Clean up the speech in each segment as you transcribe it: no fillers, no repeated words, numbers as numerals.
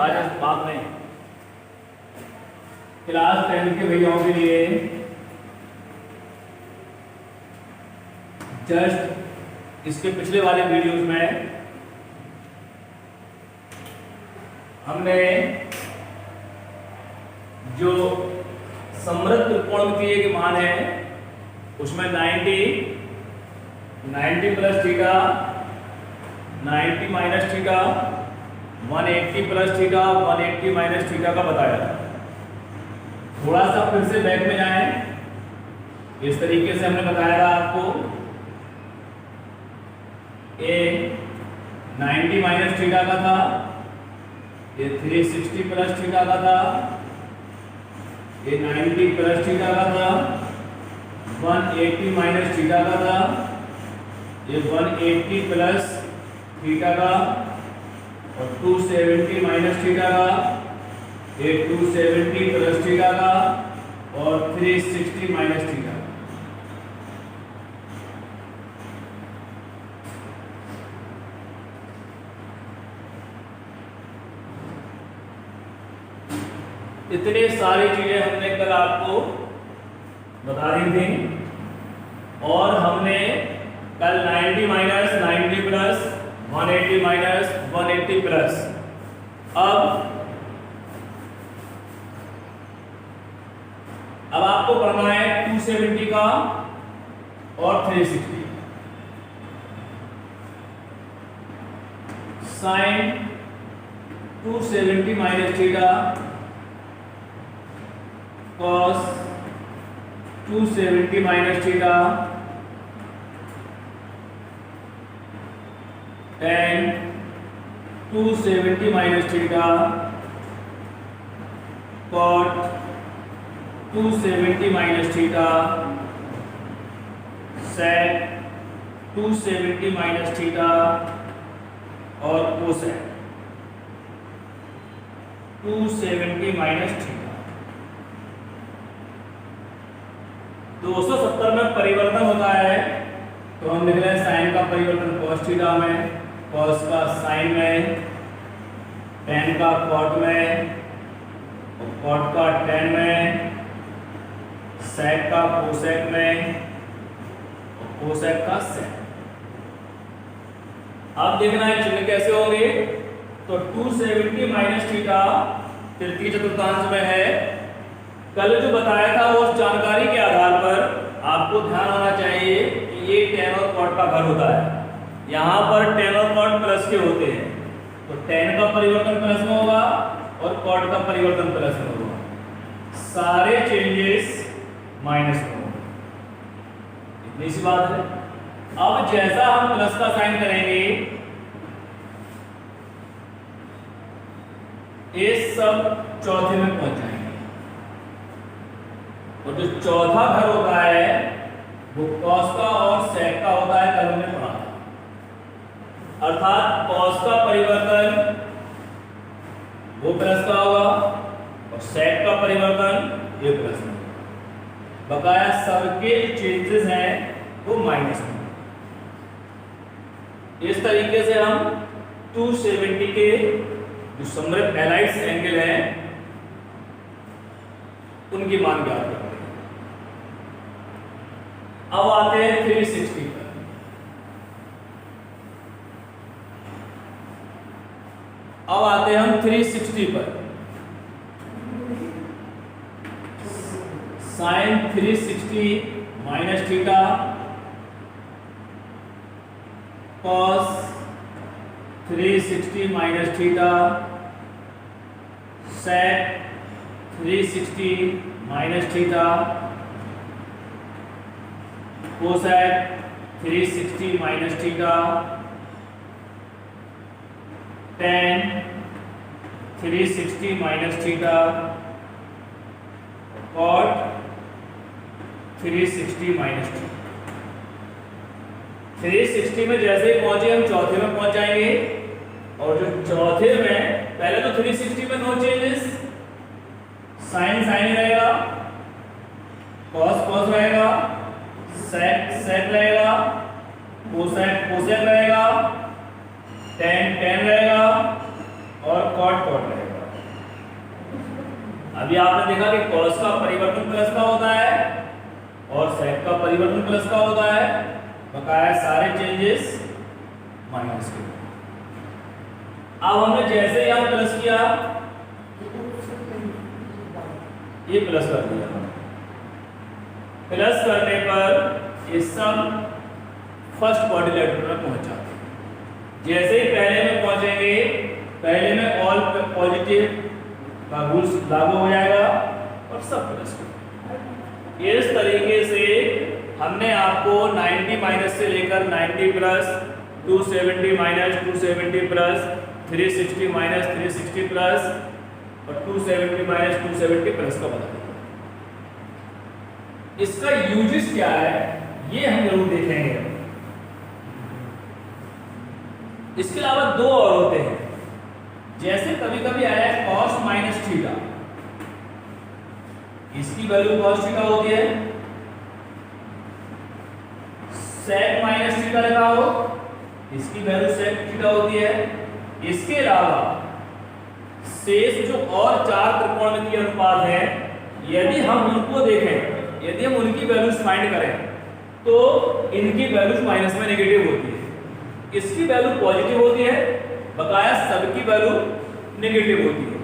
आज इस बात में क्लास 10 के भैयाओं के लिए जस्ट इसके पिछले वाले वीडियोस में हमने जो समृद्ध त्रिकोणमितीय के मान है उसमें 90 plus theta, 90 minus theta, 180 plus theta, 180 minus theta का बताया था। थोड़ा सा फिर से बैक में जाएं, इस तरीके से हमने बताया था आपको। ये 90 माइनस थीटा का था, ये 360 प्लस थीटा का था, ये 90 प्लस थीटा का था, 180 माइनस थीटा का था, ये 180 प्लस थीटा का, और 270 माइनस थीटा का, ये 270 प्लस थीटा का, और 360 माइनस थीटा का। इतने सारी चीजें हमने कल आपको बता दी थी, और हमने कल 90 माइनस 90 प्लस 180 माइनस 180 प्लस अब आपको करना है 270 का और 360। Sine 270 minus theta cos 270 minus theta tan 270 minus theta cot 270 minus theta sec 270 minus theta और cosec 270 माइनस थीटा। 270 में परिवर्तन होता है तो हम लिख रहे हैं साइन का परिवर्तन cos थीटा में, cos का साइन में, tan का cot में, और cot का tan में, sec का cosec में, और cosec का sec। अब देखना है चिन्ह कैसे होंगे। तो 270 माइनस थीटा तृतीय चतुर्थांश में है। कल जो बताया था उस जानकारी के आधार पर आपको ध्यान होना चाहिए कि ये tan और cot का घर होता है। यहाँ पर tan और cot प्लस के होते हैं, तो tan का परिवर्तन प्लस में होगा और cot का परिवर्तन प्लस में होगा, सारे चेंजेस माइनस में होंगे। इतनी सी बात है। अब जैसा हम प्लस का साइन करेंगे ये सब चौथे में पहुंच जाएंगे, और जो चौथा घर होता है वो cos का और sec का होता है। कल हमने पढ़ा था, अर्थात cos का परिवर्तन वो प्लस का होगा और sec का परिवर्तन ये प्लस में, बकाया सबके चेंजेस हैं वो माइनस में। इस तरीके से हम 270 के जो समृद्ध एलाइड्स एंगल हैं उनकी मान ज्ञात करते हैं। अब आते हैं 360 पर। अब आते हैं हम 360 पर। Sine 360 minus theta cos 360 minus theta sec 360 minus theta cosec 360 minus theta tan 360 minus theta cot 360 minus theta. 360 में जैसे ही पहुंचे हम चौथे में पहुंच जाएंगे, और जो चौथे में पहले तो 360 में नो चेंजेस, साइन साइन रहेगा, cos cos रहेगा, sec sec रहेगा, cosec cosec रहेगा, tan tan रहेगा और cot cot रहेगा। अभी आपने देखा कि कॉस का परिवर्तन प्लस का होता है और सेक का परिवर्तन प्लस का होता है, बकाया सारे चेंजेस माइनस के। अब हमने जैसे ही यहाँ प्लस किया, ये प्लस कर दिया, प्लस करने पर ये सब फर्स्ट क्वाड्रिलेटरल में पहुंच जाते हैं। जैसे ही पहले में पहुंचेंगे, पहले में ऑल पॉजिटिव का रूल्स लागू हो जाएगा और सब प्लस हो। इस तरीके से हमने आपको 90 माइनस से लेकर 90 plus, 270 minus 270 plus, 360 minus 360 plus और 270 माइनस 270 प्लस का बता दिया। इसका यूजेस क्या है ये हम जरूर देखेंगे। इसके अलावा दो और होते हैं, जैसे कभी कभी आया है कॉस माइनस थीटा, इसकी वैल्यू कॉस थीटा होती है, सेक माइनस थीटा लिखा हो, इसकी वैल्यू सेक थीटा होती है। इसके अलावा शेष जो और चार त्रिकोणमितीय अनुपात हैं, यदि हम उनको देखें, यदि हम उनकी वैल्यूज फाइंड करें तो इनकी वैल्यूज माइनस में नेगेटिव होती है, इसकी वैल्यू पॉजिटिव होती है, बकाया सबकी वैल्यू नेगेटिव होती है।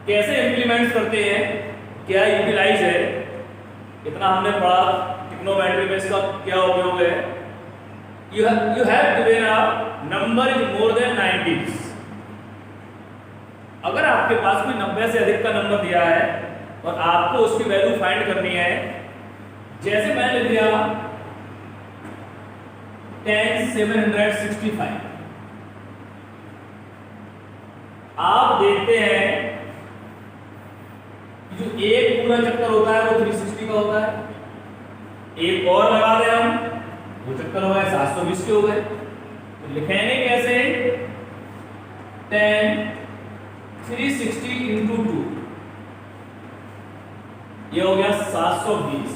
कैसे इंप्लीमेंट करते हैं, क्या यूटिलाइज है, इतना हमने पढ़ा ट्रिग्नोमेट्री में, इसका क्या उपयोग है। You have given a number is more than 90। अगर आपके पास कोई 90 से अधिक का नंबर दिया है और आपको उसकी वैल्यू फाइंड करनी है, जैसे मैंने लिख दिया 10765, आप देखते हैं जो एक पूरा चक्कर होता है वो 360 का होता है, एक और लगा दें हम, वो चक्कर हो गए 720 के हो गए। तो लिखेंगे कैसे, 10 360 इंटू 2, ये हो गया 720।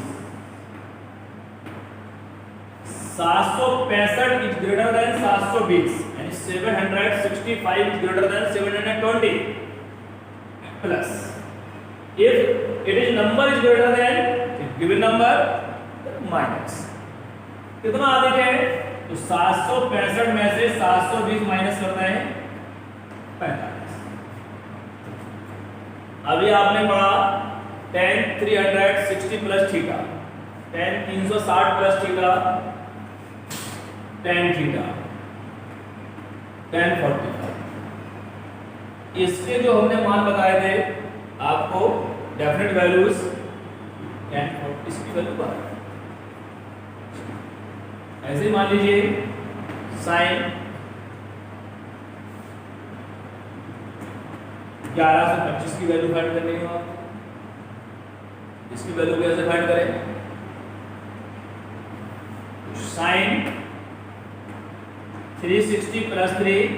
765 इज ग्रेटर देन 720, यानी 765 is greater than 720 plus if it is number is greater than given number minus। कितना अधिक है, तो 765 में से 720 माइनस करना है 45। अभी आपने पढ़ा 10 360 plus theta, 10 360 plus theta, 10 theta, 10 45। इसके जो हमने मान बताए थे आपको डेफिनेट वैल्यूज, इसकी वैल्यू बात ऐसे ही मान लीजिए साइन 1125 की वैल्यू फाइंड करनी है आपको। इसकी वैल्यू कैसे फाइंड करें, साइन 360 प्लस 3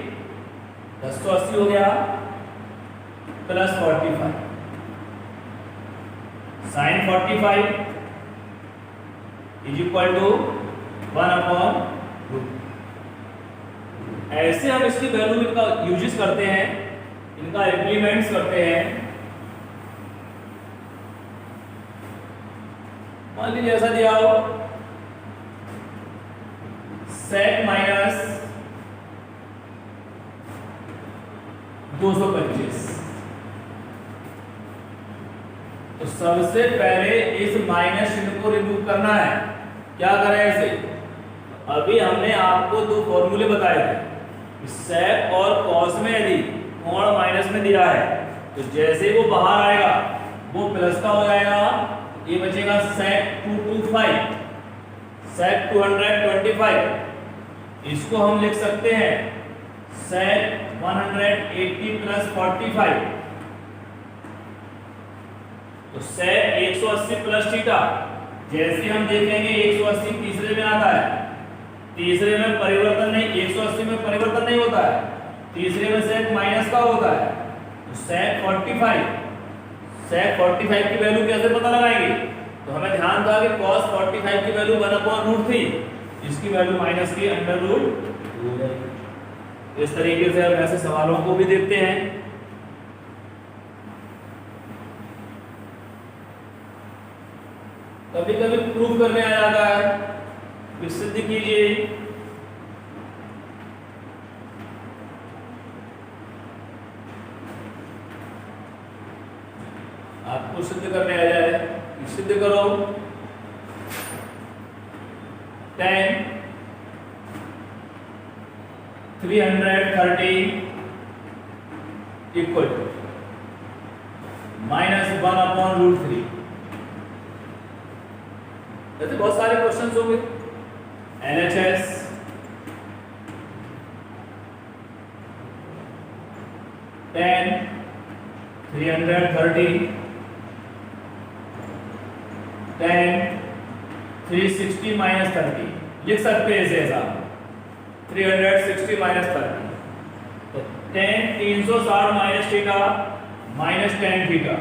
1080 हो गया plus 45, sine 45 is equal to 1/√। ऐसे हम इसकी वैल्यू इनका यूजेस करते हैं, इनका इंप्लीमेंट्स करते हैं। मान लीजिए ऐसा दिया हो सेक माइनस 225, तो सबसे पहले इस माइनस चिन्ह को रिमूव करना है। क्या करें ऐसे, अभी हमने आपको दो फॉर्मूले बताए थे, सेक और कॉस में यदि कोण माइनस में दिया है तो जैसे ही वो बाहर आएगा वो प्लस का हो जाएगा, ये बचेगा सेक 225, सेक 225। इसको हम लिख सकते हैं सेक 180 प्लस 45, तो सेक 180 प्लस थीटा। जैसे हम देखेंगे 180 तीसरे में आता है, तीसरे में परिवर्तन नहीं, 180 में परिवर्तन नहीं होता है, तीसरे में सेक माइनस का होता है, तो सेक 45। सेक 45 की वैल्यू कैसे पता लगाएंगे, तो हमें ध्यान था कि cos 45 की वैल्यू 1/√3, इसकी वैल्यू माइनस की √2 हो जाएगी। इस तरीके से हम ऐसे सवालों को भी देखते हैं। कभी कभी प्रूफ करने आ जाता है, फिर सिद्ध कीजिए। आपको सिद्ध करने आ जाए, सिद्ध करो। 10 330 इक्वल टू -1/√3। जैसे बहुत सारे क्वेश्चंस होंगे। LHS 10 330 10 360 - 30 लिख सकते हैं इसे ऐसा, 360 - 30। तो 10 360 minus theta minus tan theta,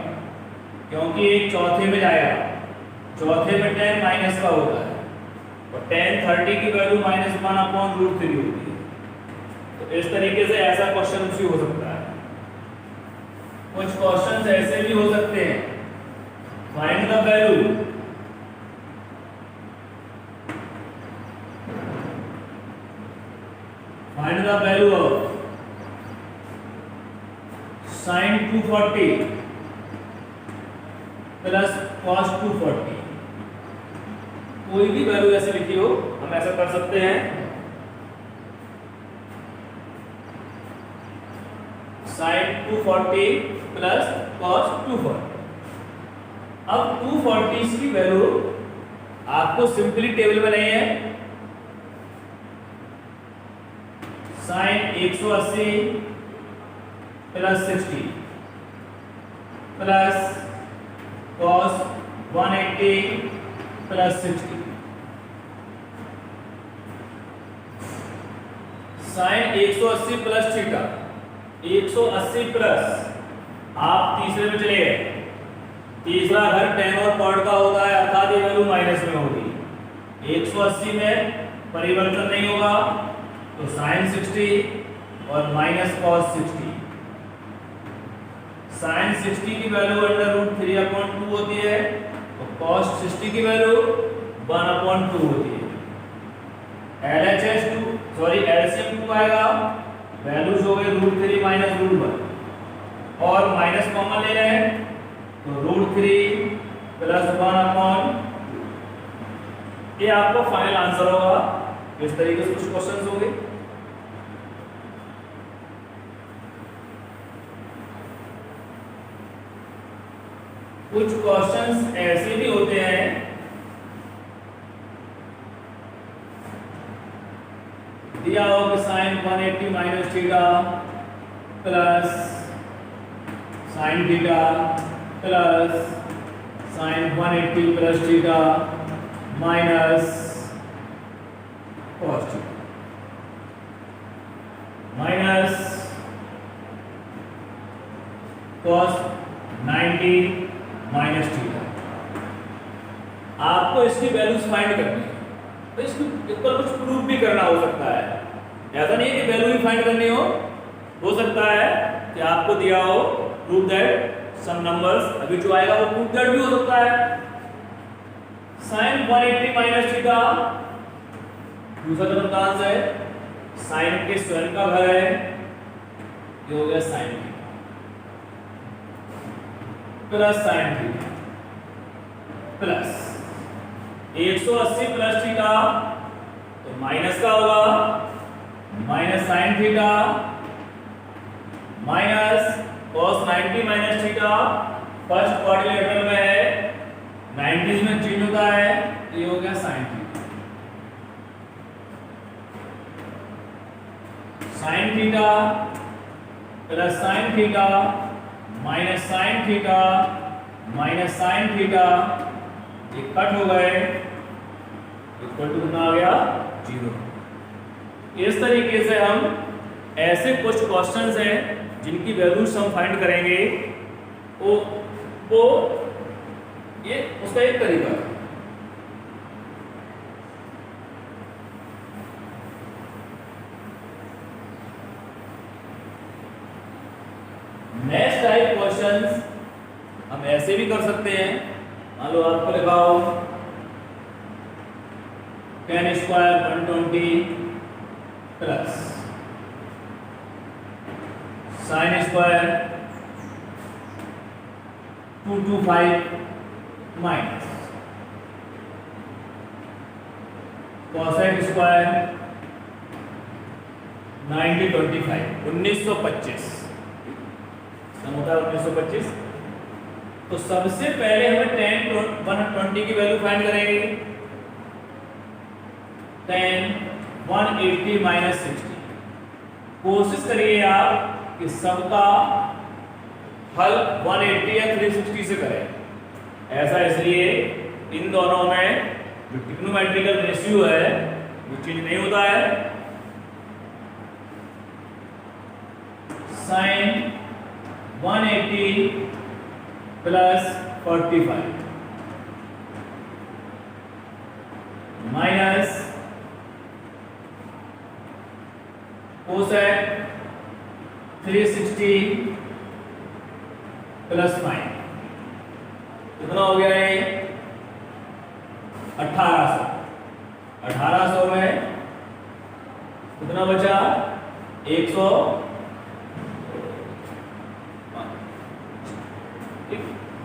क्योंकि एक चौथे में जाएगा, चौथे में tan माइनस का होता है, और tan 30 की वैल्यू -1/√3 होती है। तो इस तरीके से ऐसा क्वेश्चन भी हो सकता है। कुछ क्वेश्चंस ऐसे भी हो सकते हैं, find the value of sin 240 plus cos 240। कोई भी वैल्यू ऐसे लिखी हो, हम ऐसा कर सकते हैं। sin 240 plus cos 240। अब 240 की वैल्यू आपको सिंपली टेबल में नहीं है, sin 180 plus 60 plus cos 180 plus 60। sin 180 plus theta, 180 plus, आप तीसरे में चले गए। तीसरा घर tan और cot का होता है, अर्थात ये वैल्यू माइनस में होगी। 180 में परिवर्तन नहीं होगा, तो sin 60 और माइनस cos 60। sin 60 की वैल्यू √3/2 होती है, और cos 60 की वैल्यू 1/2 होती है। LHS 2 सॉरी LCM 2 आएगा, वैल्यूज हो गई √3 माइनस √1, और माइनस कॉमन ले रहे हैं, तो √3 प्लस 1/2। ये आपको फाइनल आंसर होगा। इस तरीके से कुछ क्वेश्चंस होंगे। कुछ क्वेश्चंस ऐसे भी होते हैं, दिया हो कि sin 180 minus theta plus sin theta plus sin 180 plus theta minus cos theta minus cos 90 minus theta. आपको इसकी वैल्यूज फाइंड करनी है, तो इसके ऊपर कुछ प्रूफ भी करना हो सकता है। ऐसा नहीं है कि वैल्यू ही फाइंड करनी हो सकता है कि आपको दिया हो प्रूफ दैट सम नंबर्स, अभी जो आएगा वो प्रूफ दैट भी हो सकता है। sin 180 माइनस थीटा दूसरा चतुर्थांश है, sin के स्वयं का घर है, ये हो गया sin plus sin theta plus 180 plus theta, तो माइनस का होगा, minus sin theta minus cos 90 minus theta. First quadrilateral में है, 90s में चेंज होता है, तो ये हो गया sin theta. sin theta plus sin theta minus sin theta minus sin theta, ये कट हो गए, इक्वल टू कितना आ गया 0। इस तरीके से हम ऐसे कुछ क्वेश्चंस हैं जिनकी वैल्यूज हम फाइंड करेंगे, वो ये उसका एक तरीका है। नेक्स्ट टाइप क्वेश्चंस हम ऐसे भी कर सकते हैं। मान लो आपको लिखा हो 10 square 120 plus sine square 225 minus cosec square 1925 1925 सम होता है 1925। तो सबसे पहले हमें 120 की वैल्यू फाइंड करेंगे। 10 180 माइनस 60। कोशिश करिए आप कि सबका हल 180 या 360 से करें। ऐसा इसलिए इन दोनों में जो ट्रिग्नोमेट्रिकल रेशियो है वो चेंज नहीं होता है। Sine 180 plus 45 minus cosec 360 plus 5 कितना हो गया ये 1800। 1800 में कितना बचा 100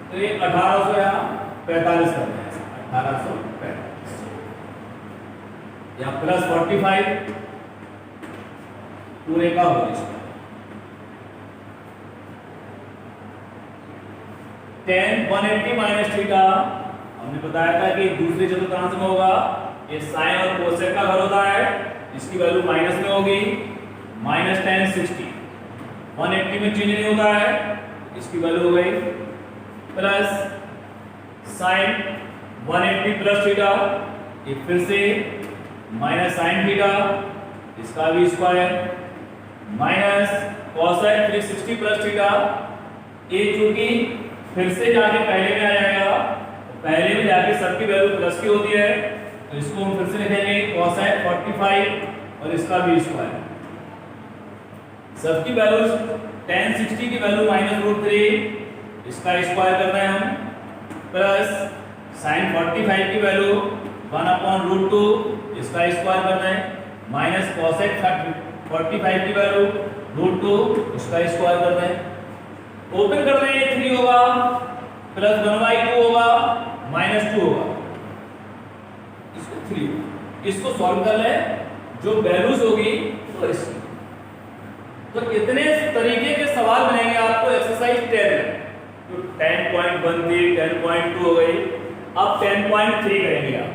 तो ये 1800 यहाँ 45 कर रहे हैं 1845 या प्लस 45 पूरे का होल स्क्वायर 10 180 माइनस थीटा हमने बताया था कि दूसरे चतुर्थांश में होगा। ये साइन और कोसेक का घर होता है, इसकी वैल्यू माइनस में होगी। माइनस 10 60 180 में चेंज नहीं होता है, इसकी वैल्यू हो गई प्लस साइन 180 प्लस थीटा ये फिर से माइनस साइन थीटा इसका भी square minus cosec 360 plus theta ये चूंकि फिर से जाके पहले में आ जाएगा, पहले में जाके सबकी वैल्यू प्लस की होती है तो इसको हम फिर से लिखेंगे कोसेक 45 और इसका भी स्क्वायर। सबकी वैल्यू tan 60 की वैल्यू -√3 इसका स्क्वायर करना है हम प्लस sin 45 की वैल्यू 1/√2 इसका स्क्वायर करना है माइनस कोसेक 45 की वैल्यू √2 इसका स्क्वायर करना है। ओपन कर दें ये 3 होगा प्लस 1/2 होगा -2 होगा, इसको 3 इसको सॉल्व कर ले जो वैल्यूज होगी तो इसकी। तो इतने तरीके के सवाल बनेंगे आपको एक्सरसाइज 10 में। तो 10.1 थी 10.2 हो गई, अब 10.3 करेंगे आप।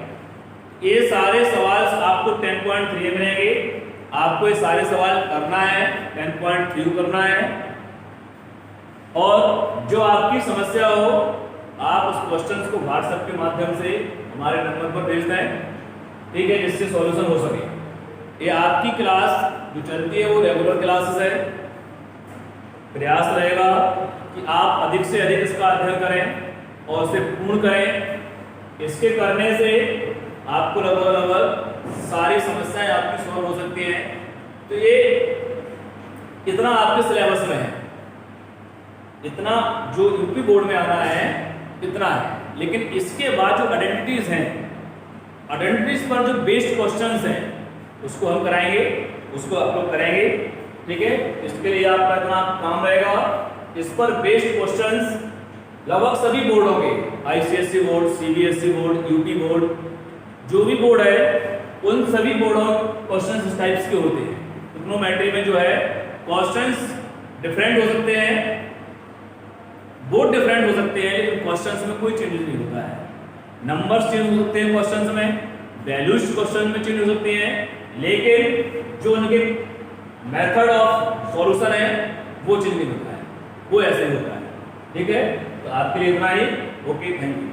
ये सारे सवाल आपको 10.3 में मिलेंगे, आपको ये सारे सवाल करना है 10.3 करना है। और जो आपकी समस्या हो आप उस क्वेश्चंस को व्हाट्सएप के माध्यम से हमारे नंबर पर भेज दें, ठीक है, जिससे सॉल्यूशन हो सके। ये आपकी क्लास जो चलती है वो रेगुलर क्लासेस है। प्रयास रहेगा कि आप अधिक से अधिक इसका अध्ययन करें और उसे पूर्ण करें। इसके करने से आपको लगभग सारी समस्याएं आपकी सॉल्व हो सकती हैं। तो ये इतना आपके सिलेबस में है, इतना जो यूपी बोर्ड में आना है इतना है। लेकिन इसके बाद जो आइडेंटिटीज हैं, आइडेंटिटीज पर जो बेस्ड क्वेश्चंस हैं उसको हम कराएंगे, उसको आप लोग करेंगे, ठीक है। इसके लिए आपका इतना काम रहेगा। इस पर बेस्ड क्वेश्चंस लगभग सभी बोर्डों के, ICSE board, CBSE board, UP board, जो भी बोर्ड है उन सभी बोर्डों क्वेश्चंस इस टाइप्स के होते हैं। ट्रिग्नोमेट्री में जो है क्वेश्चंस डिफरेंट हो सकते हैं, बोर्ड डिफरेंट हो सकते हैं, लेकिन क्वेश्चंस में कोई चेंज नहीं होता है। नंबर्स चेंज हो सकते हैं क्वेश्चंस में, वैल्यूज क्वेश्चन में चेंज हो सकती हैं, लेकिन जो उनके मेथड ऑफ सॉल्यूशन है वो चेंज नहीं होता है, वो ऐसे ही होता है, ठीक है। तो आपके लिए इतना ही, ओके, थैंक यू।